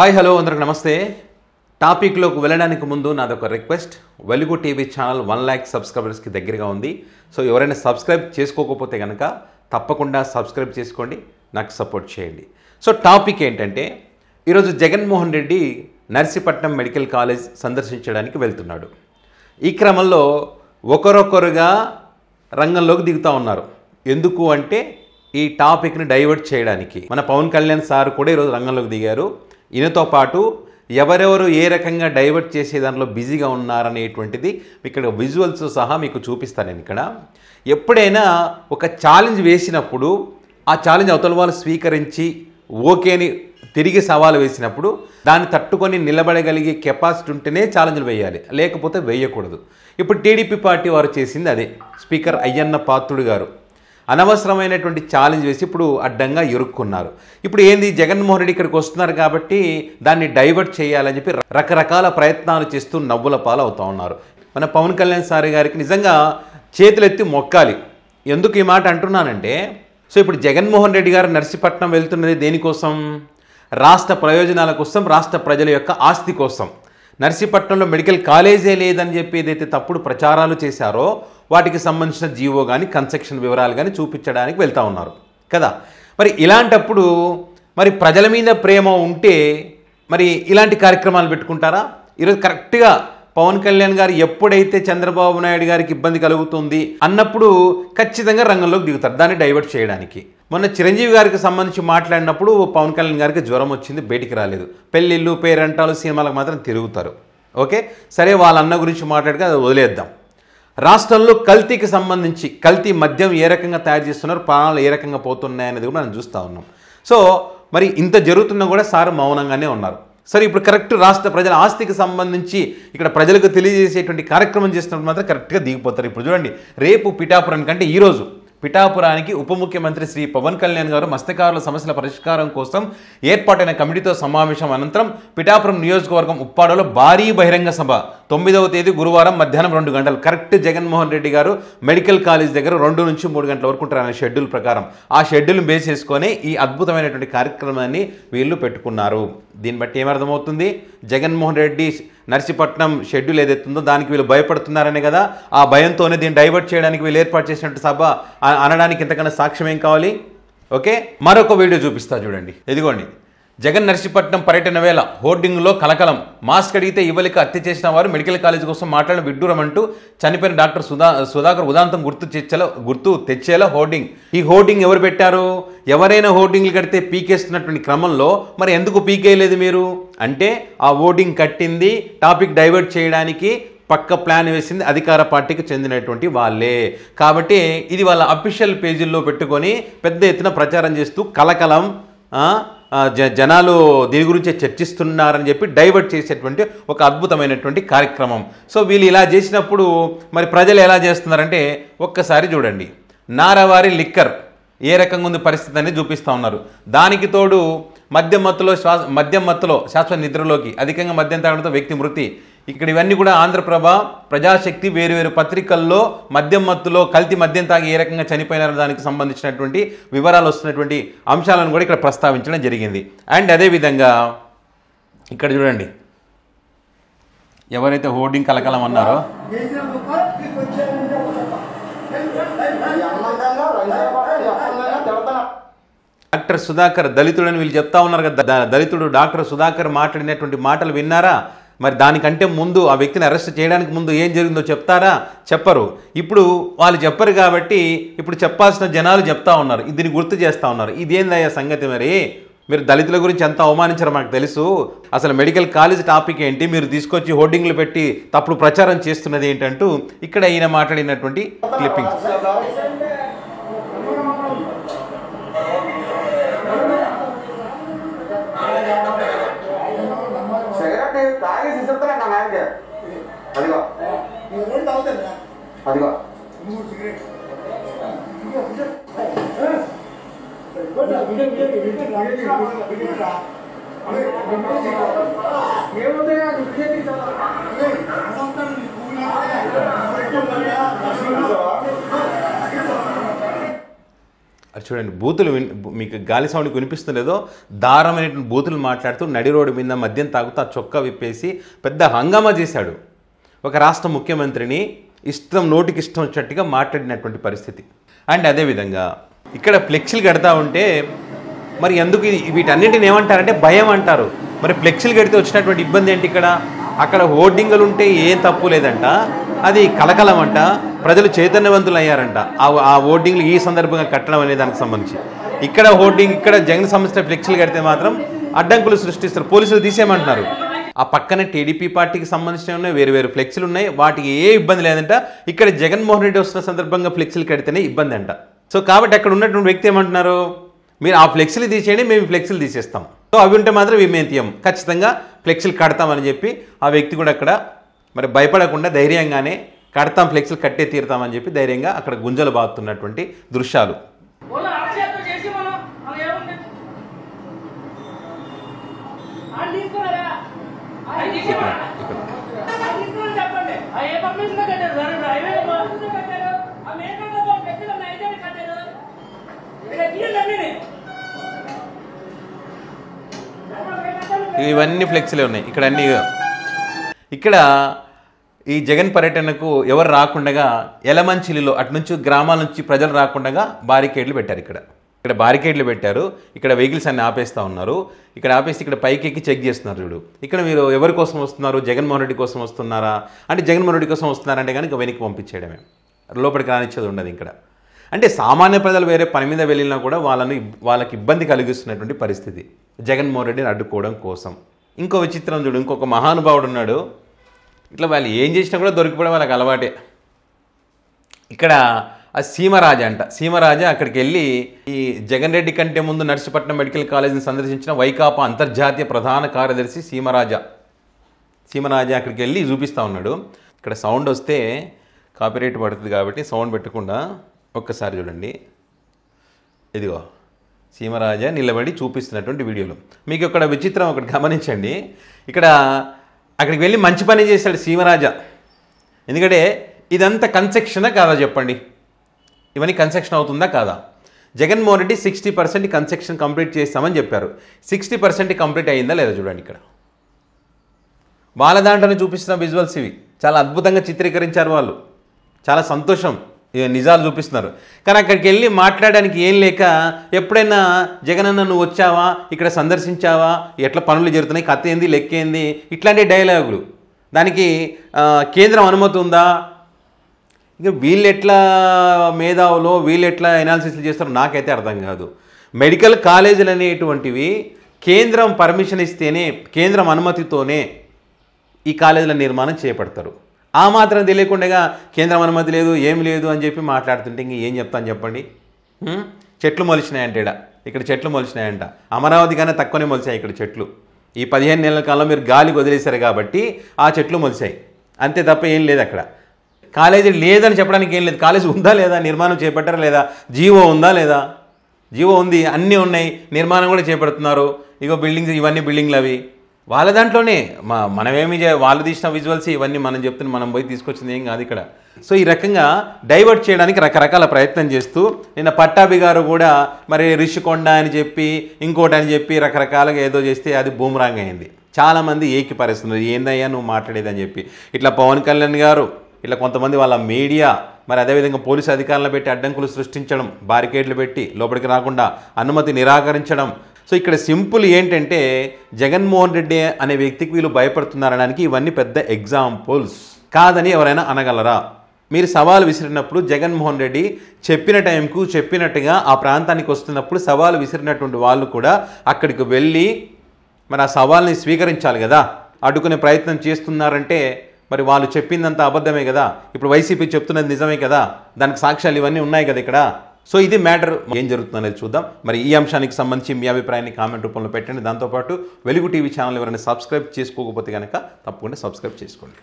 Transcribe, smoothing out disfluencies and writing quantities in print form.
Hi hello అందరికి నమస్తే. టాపిక్లోకి వెళ్ళడానికి ముందు నాదొక రిక్వెస్ట్. వెలుగు టీవీ ఛానల్ 1 lakh సబ్స్క్రైబర్స్కి దగ్గరగా ఉంది. సో ఎవరైనా సబ్స్క్రైబ్ చేసుకోకపోతే కనుక తప్పకుండా సబ్స్క్రైబ్ చేసుకోండి, నాకు సపోర్ట్ చేయండి. సో టాపిక్ ఏంటంటే, ఈరోజు జగన్మోహన్ రెడ్డి నర్సీపట్నం మెడికల్ కాలేజ్ సందర్శించడానికి వెళ్తున్నాడు. ఈ క్రమంలో ఒకరొకరుగా రంగంలోకి దిగుతూ ఉన్నారు. ఎందుకు అంటే ఈ టాపిక్ని డైవర్ట్ చేయడానికి. మన పవన్ కళ్యాణ్ సార్ కూడా ఈరోజు రంగంలోకి దిగారు. ఈయనతో పాటు ఎవరెవరు ఏ రకంగా డైవర్ట్ చేసే దాంట్లో బిజీగా ఉన్నారనేటువంటిది ఇక్కడ విజువల్స్ సహా మీకు చూపిస్తాను. నేను ఇక్కడ ఎప్పుడైనా ఒక ఛాలెంజ్ వేసినప్పుడు ఆ ఛాలెంజ్ అవతల వాళ్ళు స్వీకరించి ఓకేని తిరిగి సవాలు వేసినప్పుడు దాన్ని తట్టుకొని నిలబడగలిగే కెపాసిటీ ఉంటేనే ఛాలెంజ్లు వేయాలి, లేకపోతే వేయకూడదు. ఇప్పుడు టీడీపీ పార్టీ వారు చేసింది అదే. స్పీకర్ అయ్యన్న పాత్రుడు గారు అనవసరమైనటువంటి ఛాలెంజ్ వేసి ఇప్పుడు అడ్డంగా ఇరుక్కున్నారు. ఇప్పుడు ఏంది, జగన్మోహన్ రెడ్డి ఇక్కడికి వస్తున్నారు కాబట్టి దాన్ని డైవర్ట్ చేయాలని చెప్పి రకరకాల ప్రయత్నాలు చేస్తూ నవ్వుల పాలు అవుతూ ఉన్నారు. మన పవన్ కళ్యాణ్ సార్ గారికి నిజంగా చేతులెత్తి మొక్కాలి. ఎందుకు ఈ మాట అంటున్నానంటే, సో ఇప్పుడు జగన్మోహన్ రెడ్డి గారు నర్సీపట్నం వెళ్తున్నది దేనికోసం? రాష్ట్ర ప్రయోజనాల కోసం, రాష్ట్ర ప్రజల యొక్క ఆస్తి కోసం. నర్సీపట్నంలో మెడికల్ కాలేజే లేదని చెప్పి ఏదైతే తప్పుడు ప్రచారాలు చేశారో వాటికి సంబంధించిన జీవో కానీ కన్స్ట్రక్షన్ వివరాలు కానీ చూపించడానికి వెళ్తూ ఉన్నారు కదా. మరి ఇలాంటప్పుడు మరి ప్రజల మీద ప్రేమ ఉంటే మరి ఇలాంటి కార్యక్రమాలు పెట్టుకుంటారా? ఈరోజు కరెక్ట్గా పవన్ కళ్యాణ్ గారు ఎప్పుడైతే చంద్రబాబు నాయుడు గారికి ఇబ్బంది కలుగుతుంది అన్నప్పుడు ఖచ్చితంగా రంగంలోకి దిగుతారు దాన్ని డైవర్ట్ చేయడానికి. మొన్న చిరంజీవి గారికి సంబంధించి మాట్లాడినప్పుడు పవన్ కళ్యాణ్ గారికి జ్వరం వచ్చింది, బయటికి రాలేదు. పెళ్ళిళ్ళు, పేరంటాలు, సినిమాలకు మాత్రం తిరుగుతారు. ఓకే, సరే, వాళ్ళ అన్న గురించి మాట్లాడితే అది వదిలేద్దాం. రాష్ట్రంలో కల్తీకి సంబంధించి కల్తీ మద్యం ఏ రకంగా తయారు చేస్తున్నారు, ప్రాణాలు ఏ రకంగా పోతున్నాయనేది కూడా మనం చూస్తూ ఉన్నాం. సో మరి ఇంత జరుగుతున్నా కూడా సార్ మౌనంగానే ఉన్నారు. సరే, ఇప్పుడు కరెక్ట్ రాష్ట్ర ప్రజల ఆస్తికి సంబంధించి ఇక్కడ ప్రజలకు తెలియజేసేటువంటి కార్యక్రమం చేస్తున్నప్పుడు మాత్రం కరెక్ట్గా దిగిపోతారు. ఇప్పుడు చూడండి, రేపు పిఠాపురానికి అంటే ఈరోజు పిఠాపురానికి ఉప ముఖ్యమంత్రి శ్రీ పవన్ కళ్యాణ్ గారు మత్స్యకారుల సమస్యల పరిష్కారం కోసం ఏర్పాటైన కమిటీతో సమావేశం అనంతరం పిఠాపురం నియోజకవర్గం ఉప్పాడలో భారీ బహిరంగ సభ 9వ తేదీ గురువారం మధ్యాహ్నం 2 గంటలు కరెక్ట్ జగన్మోహన్ రెడ్డి గారు మెడికల్ కాలేజ్ దగ్గర 2 నుంచి 3 గంటల వరకు ఉంటారనే షెడ్యూల్ ప్రకారం. ఆ షెడ్యూల్ బేస్ చేసుకొని ఈ అద్భుతమైనటువంటి కార్యక్రమాన్ని వీళ్ళు పెట్టుకున్నారు. దీన్ని బట్టి ఏమర్థమవుతుంది, జగన్మోహన్ రెడ్డి నర్సీపట్నం షెడ్యూల్ ఏదైతుందో దానికి వీళ్ళు భయపడుతున్నారనే కదా. ఆ భయంతోనే దీన్ని డైవర్ట్ చేయడానికి వీళ్ళు ఏర్పాటు చేసినట్టు సభ అనడానికి ఇంతకన్నా సాక్ష్యం ఏం కావాలి? ఓకే, మరొక వీడియో చూపిస్తా చూడండి. ఇదిగోండి, జగన్ నర్సీపట్నం పర్యటన వేళ హోర్డింగ్లో కలకలం. మాస్క్ అడిగితే ఇవ్వలేక హత్య చేసిన వారు మెడికల్ కాలేజ్ కోసం మాట్లాడిన విడ్డూరమంటూ చనిపోయిన డాక్టర్ సుధాకర్ ఉదాంతం గుర్తు తెచ్చేలా హోర్డింగ్. ఈ హోర్డింగ్ ఎవరు పెట్టారు? ఎవరైనా హోర్డింగ్లు కడితే పీకేస్తున్నటువంటి క్రమంలో మరి ఎందుకు పీకేయలేదు మీరు అంటే, ఆ హోర్డింగ్ కట్టింది టాపిక్ డైవర్ట్ చేయడానికి పక్క ప్లాన్ వేసింది అధికార పార్టీకి చెందినటువంటి వాళ్ళే. కాబట్టి ఇది వాళ్ళ అఫీషియల్ పేజీల్లో పెట్టుకొని పెద్ద ఎత్తున ప్రచారం చేస్తూ కలకలం, జనాలు దీని గురించే చర్చిస్తున్నారని చెప్పి డైవర్ట్ చేసేటువంటి ఒక అద్భుతమైనటువంటి కార్యక్రమం. సో వీళ్ళు ఇలా చేసినప్పుడు మరి ప్రజలు ఎలా చేస్తున్నారంటే ఒక్కసారి చూడండి. నారవారి లిక్కర్ ఏ రకంగా ఉంది పరిస్థితి అనేది చూపిస్తూ ఉన్నారు. దానికి తోడు మద్యం మత్తులో శాశ్వత నిద్రలోకి, అధికంగా మద్యం తాగడంతో వ్యక్తి మృతి. ఇక్కడ ఇవన్నీ కూడా ఆంధ్రప్రభ, ప్రజాశక్తి, వేరు పత్రికల్లో మద్యం మత్తులో కల్తీ మద్యం తాగి ఏ రకంగా చనిపోయినారో దానికి సంబంధించినటువంటి వివరాలు వస్తున్నటువంటి అంశాలను కూడా ఇక్కడ ప్రస్తావించడం జరిగింది. అండ్ అదేవిధంగా ఇక్కడ చూడండి, ఎవరైతే హోర్డింగ్ కలకలం అన్నారో డాక్టర్ సుధాకర్ దళితుడని వీళ్ళు చెప్తా ఉన్నారు కదా. దళితుడు డాక్టర్ సుధాకర్ మాట్లాడినటువంటి మాటలు విన్నారా? మరి దానికంటే ముందు ఆ వ్యక్తిని అరెస్ట్ చేయడానికి ముందు ఏం జరిగిందో చెప్తారా? చెప్పరు. ఇప్పుడు వాళ్ళు చెప్పరు కాబట్టి ఇప్పుడు చెప్పాల్సిన జనాలు చెప్తా ఉన్నారు, దీన్ని గుర్తు చేస్తూ ఉన్నారు. ఇదేందయ్యా సంగతి? మరి మీరు దళితుల గురించి ఎంత అవమానించారో మాకు తెలుసు. అసలు మెడికల్ కాలేజ్ టాపిక్ ఏంటి, మీరు తీసుకొచ్చి హోర్డింగ్లు పెట్టి తప్పుడు ప్రచారం చేస్తున్నది ఏంటంటూ ఇక్కడ ఈయన మాట్లాడినటువంటి క్లిప్పింగ్స్. చూడండి బూతులు మీకు గాలి సౌండ్కి వినిపిస్తుందేదో దారుణమైనటువంటి బూతులు మాట్లాడుతూ నడి రోడ్డు మీద మద్యం తాగుతూ ఆ చొక్కా విప్పేసి పెద్ద హంగామా చేశాడు. ఒక రాష్ట్ర ముఖ్యమంత్రిని నోటికి ఇష్టం వచ్చినట్టుగా మాట్లాడినటువంటి పరిస్థితి. అండ్ అదేవిధంగా ఇక్కడ ఫ్లెక్సీలు కడతా ఉంటే మరి ఎందుకు వీటన్నింటిని ఏమంటారంటే భయం అంటారు. మరి ఫ్లెక్సీలు కడితే వచ్చినటువంటి ఇబ్బంది ఏంటి? అక్కడ హోర్డింగులు ఉంటే ఏం తప్పు లేదంట, అది కలకలం అంట, ప్రజలు చైతన్యవంతులు అయ్యారంట ఆ హోర్డింగ్లు ఈ సందర్భంగా కట్టడం అనే దానికి సంబంధించి. ఇక్కడ జగన్ సంస్థ ఫ్లెక్సీలు కడితే మాత్రం అడ్డంకులు సృష్టిస్తారు, పోలీసులు తీసేయమంటున్నారు. ఆ పక్కనే టీడీపీ పార్టీకి సంబంధించిన ఉన్నాయి, వేరు ఫ్లెక్సీలు ఉన్నాయి, వాటికి ఏ ఇబ్బంది లేదంట. ఇక్కడ జగన్మోహన్ రెడ్డి వస్తున్న సందర్భంగా ఫ్లెక్సీలు కడితేనే ఇబ్బంది అంట. సో కాబట్టి అక్కడ ఉన్నటువంటి వ్యక్తి ఏమంటున్నారు, మీరు ఆ ఫ్లెక్సీలు తీసేయండి, మేము ఫ్లెక్సీలు తీసేస్తాం, సో అవి ఉంటే మాత్రం మేము తీయం, ఖచ్చితంగా ఫ్లెక్సీలు కడతామని చెప్పి ఆ వ్యక్తి కూడా అక్కడ మరి భయపడకుండా ధైర్యంగానే కడతాం, ఫ్లెక్సీలు కట్టే తీరుతామని చెప్పి ధైర్యంగా అక్కడ గుంజలు బాగుతున్నటువంటి దృశ్యాలు. ఇవన్నీ ఫ్లెక్సీలే ఉన్నాయి ఇక్కడ అన్నీ. ఇక్కడ ఈ జగన్ పర్యటనకు ఎవరు రాకుండా ఎలమంచిలిలో అటు నుంచి గ్రామాల నుంచి ప్రజలు రాకుండా బారికేడ్లు పెట్టారు. ఇక్కడ బారికేడ్లు పెట్టారు. ఇక్కడ వెహికల్స్ అన్ని ఆపేస్తూ ఉన్నారు. ఇక్కడ ఆపేసి ఇక్కడ పైకి ఎక్కి చెక్ చేస్తున్నారు. చూడు ఇక్కడ మీరు ఎవరి కోసం వస్తున్నారు, జగన్మోహన్ రెడ్డి కోసం వస్తున్నారా అంటే జగన్మోహన్ రెడ్డి కోసం వస్తున్నారంటే కానీ వెనక్కి పంపించేయడమే, లోపలికి రానిచ్చేది ఉండదు ఇక్కడ. అంటే సామాన్య ప్రజలు వేరే పని మీద వెళ్ళినా కూడా వాళ్ళకి ఇబ్బంది కలిగిస్తున్నటువంటి పరిస్థితి జగన్మోహన్ రెడ్డిని అడ్డుకోవడం కోసం. ఇంకో విచిత్రం చూడు, ఇంకొక మహానుభావుడు ఉన్నాడు. ఇట్లా వాళ్ళు ఏం చేసినా కూడా దొరికిపోవడం వాళ్ళకి అలవాటే. ఇక్కడ ఆ సీమరాజా అంట, సీమరాజా అక్కడికి వెళ్ళి ఈ జగన్ రెడ్డి కంటే ముందు నర్సీపట్నం మెడికల్ కాలేజీని సందర్శించిన వైకాపా అంతర్జాతీయ ప్రధాన కార్యదర్శి సీమరాజా అక్కడికి వెళ్ళి చూపిస్తూ ఉన్నాడు. ఇక్కడ సౌండ్ వస్తే కాపీరైట్ పడుతుంది కాబట్టి సౌండ్ పెట్టకుండా ఒక్కసారి చూడండి. ఇదిగో సీమరాజా నిలబడి చూపిస్తున్నటువంటి వీడియోలో మీకు ఇక్కడ విచిత్రం ఒకటి గమనించండి. ఇక్కడ అక్కడికి వెళ్ళి మంచి పని చేశాడు సీమరాజా. ఎందుకంటే ఇదంతా కన్స్ట్రక్షనా కాదా చెప్పండి, ఇవన్నీ కన్స్ట్రక్షన్ అవుతుందా కాదా? జగన్మోహన్ రెడ్డి 60% కన్స్ట్రక్షన్ కంప్లీట్ చేస్తామని చెప్పారు. 60% కంప్లీట్ అయ్యిందా లేదా చూడండి. ఇక్కడ వాళ్ళ దాంట్లోనే చూపిస్తున్న విజువల్స్ ఇవి చాలా అద్భుతంగా చిత్రీకరించారు వాళ్ళు, చాలా సంతోషం, నిజాలు చూపిస్తున్నారు. కానీ అక్కడికి వెళ్ళి మాట్లాడడానికి ఏం లేక ఎప్పుడైనా జగనన్న నువ్వు వచ్చావా, ఇక్కడ సందర్శించావా, ఎట్లా పనులు జరుగుతున్నాయి, కథ ఏంది, లెక్కేంది, ఇట్లాంటి డైలాగులు. దానికి కేంద్రం అనుమతి ఉందా? ఇంకా వీళ్ళు ఎట్లా మేధావులో వీళ్ళు ఎట్లా ఎనాలిసిస్లు చేస్తారో నాకైతే అర్థం కాదు. మెడికల్ కాలేజీలు అనేటువంటివి కేంద్రం పర్మిషన్ ఇస్తేనే, కేంద్రం అనుమతితోనే ఈ కాలేజీల నిర్మాణం చేపడతారు. ఆ మాత్రం తెలియకుండా కేంద్రం అనుమతి లేదు ఏమి లేదు అని చెప్పి మాట్లాడుతుంటే ఇంక ఏం చెప్తాను చెప్పండి. చెట్లు మొలిచినాయంట, ఇక్కడ చెట్లు మొలిచినాయంట. అమరావతి కన్నా తక్కువనే మొలిచాయి ఇక్కడ చెట్లు. ఈ 15 నెలల కాలంలో మీరు గాలికి వదిలేశారు కాబట్టి ఆ చెట్లు మొలిచాయి, అంతే తప్ప ఏం లేదు. అక్కడ కాలేజీ లేదని చెప్పడానికి ఏం లేదు. కాలేజీ ఉందా లేదా, నిర్మాణం చేపట్టారా లేదా, జీవో ఉందా లేదా? జీవో ఉంది, అన్నీ ఉన్నాయి, నిర్మాణం కూడా చేపడుతున్నారు. ఇగో బిల్డింగ్స్, ఇవన్నీ బిల్డింగ్లు అవి వాళ్ళ దాంట్లోనే. మనమేమి వాళ్ళు తీసిన విజువల్స్ ఇవన్నీ మనం చెప్తున్నా, మనం పోయి తీసుకొచ్చింది ఏం కాదు ఇక్కడ. సో ఈ రకంగా డైవర్ట్ చేయడానికి రకరకాల ప్రయత్నం చేస్తూ నిన్న పట్టాభి గారు కూడా మరి రిషికొండ అని చెప్పి ఇంకోటి అని చెప్పి రకరకాలుగా ఏదో చేస్తే అది బూమరాంగ్ అయింది. చాలామంది ఏకిపరుస్తున్నారు, ఏందయ్యా నువ్వు మాట్లాడేదని చెప్పి. ఇట్లా పవన్ కళ్యాణ్ గారు, ఇట్లా కొంతమంది వాళ్ళ మీడియా, మరి అదేవిధంగా పోలీసు అధికారులను పెట్టి అడ్డంకులు సృష్టించడం, బారికేడ్లు పెట్టి లోపలికి రాకుండా అనుమతి నిరాకరించడం. సో ఇక్కడ సింపుల్ ఏంటంటే జగన్మోహన్ రెడ్డి అనే వ్యక్తికి వీళ్ళు భయపడుతున్నారనడానికి ఇవన్నీ పెద్ద ఎగ్జాంపుల్స్ కాదని ఎవరైనా అనగలరా? మీరు సవాలు విసిరినప్పుడు జగన్మోహన్ రెడ్డి చెప్పిన టైంకు చెప్పినట్టుగా ఆ ప్రాంతానికి వస్తున్నప్పుడు సవాలు విసిరినటువంటి వాళ్ళు కూడా అక్కడికి వెళ్ళి మరి ఆ సవాల్ని స్వీకరించాలి కదా. అడ్డుకునే ప్రయత్నం చేస్తున్నారంటే మరి వాళ్ళు చెప్పిందంత అబద్ధమే కదా. ఇప్పుడు వైసీపీ చెప్తున్నది నిజమే కదా, దానికి సాక్ష్యాలు ఇవన్నీ ఉన్నాయి కదా ఇక్కడ. సో ఇది మ్యాటర్. ఏం జరుగుతుంది అనేది చూద్దాం. మరి ఈ అంశానికి సంబంధించి మీ అభిప్రాయాన్ని కామెంట్ రూపంలో పెట్టండి. దాంతోపాటు వెలుగు టీవీ ఛానల్ ఎవరైనా సబ్స్క్రైబ్ చేసుకోకపోతే కనుక తప్పకుండా సబ్స్క్రైబ్ చేసుకోండి.